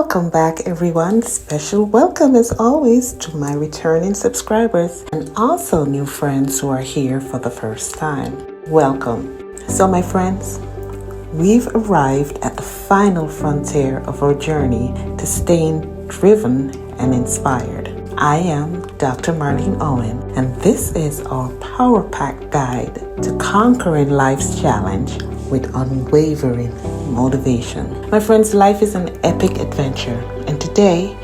Welcome back, everyone. Special welcome as always to my returning subscribers and also new friends who are here for the first time. Welcome. So, my friends, we've arrived at the final frontier of our journey to staying driven and inspired. I am Dr. Marlene Owen, and this is our power-packed guide to conquering life's challenge with unwavering motivation. My friends, life is an epic adventure, and today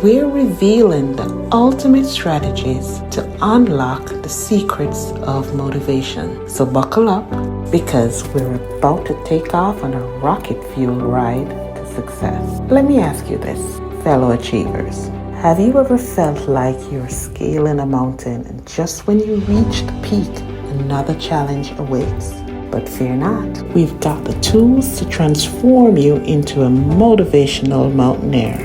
we're revealing the ultimate strategies to unlock the secrets of motivation. So buckle up, because we're about to take off on a rocket fuel ride to success. Let me ask you this, fellow achievers. Have you ever felt like you're scaling a mountain and just when you reach the peak, another challenge awaits? But fear not, we've got the tools to transform you into a motivational mountaineer.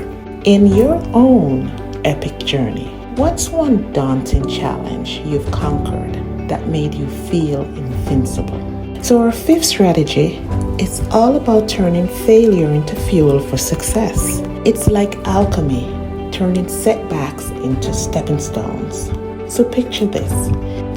In your own epic journey, what's one daunting challenge you've conquered that made you feel invincible? So our fifth strategy is all about turning failure into fuel for success. It's like alchemy, turning setbacks into stepping stones. So picture this.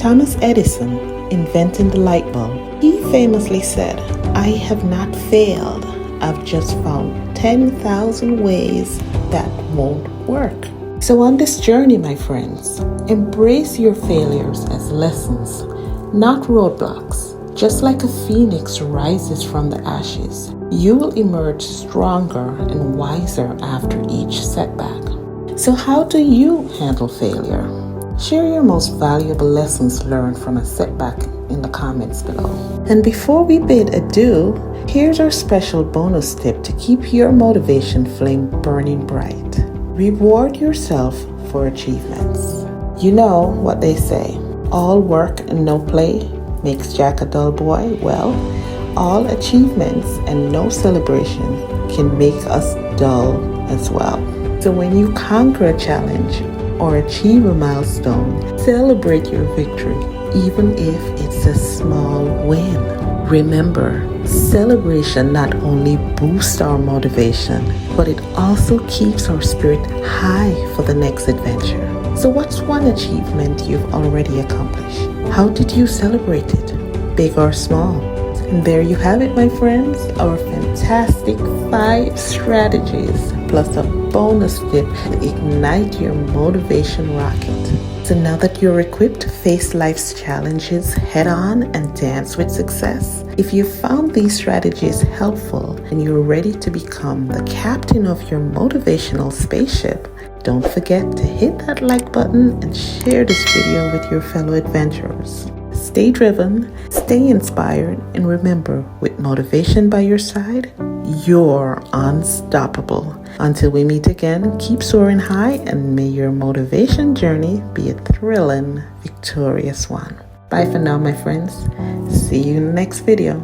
Thomas Edison inventing the light bulb. He famously said, "I have not failed. I've just found 10,000 ways that won't work." So on this journey, my friends, embrace your failures as lessons, not roadblocks. Just like a phoenix rises from the ashes, you will emerge stronger and wiser after each setback. So how do you handle failure? Share your most valuable lessons learned from a setback in the comments below. And before we bid adieu, here's our special bonus tip to keep your motivation flame burning bright. Reward yourself for achievements. You know what they say, all work and no play makes Jack a dull boy. Well, all achievements and no celebration can make us dull as well. So when you conquer a challenge or achieve a milestone, celebrate your victory, even if it's a small win. Remember, celebration not only boosts our motivation, but it also keeps our spirit high for the next adventure. So what's one achievement you've already accomplished? How did you celebrate it, big or small? And there you have it, my friends, our fantastic 5 strategies plus a bonus tip to ignite your motivation rocket. So now that you're equipped to face life's challenges head on and dance with success, if you found these strategies helpful and you're ready to become the captain of your motivational spaceship, don't forget to hit that like button and share this video with your fellow adventurers. Stay driven, stay inspired, and remember, with motivation by your side, you're unstoppable. Until we meet again, keep soaring high, and may your motivation journey be a thrilling, victorious one. Bye for now, my friends. See you in the next video.